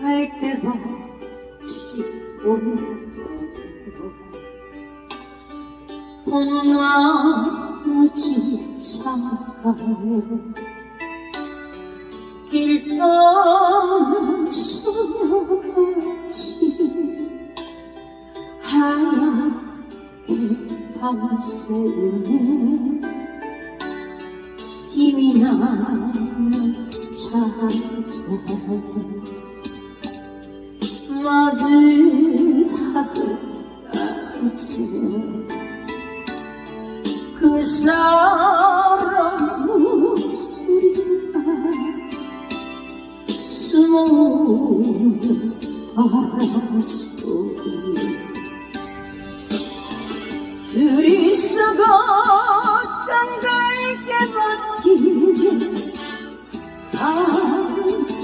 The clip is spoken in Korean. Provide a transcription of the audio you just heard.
갈 데가 봄나무지 창가에 길 떠난 소녀같이 하얗게 밤새우는 힘이 나는 찬송 맞은 하루까지 그 사람 목소리가 숨어우는 바람소리 들이쓰고 짱갈게 버티는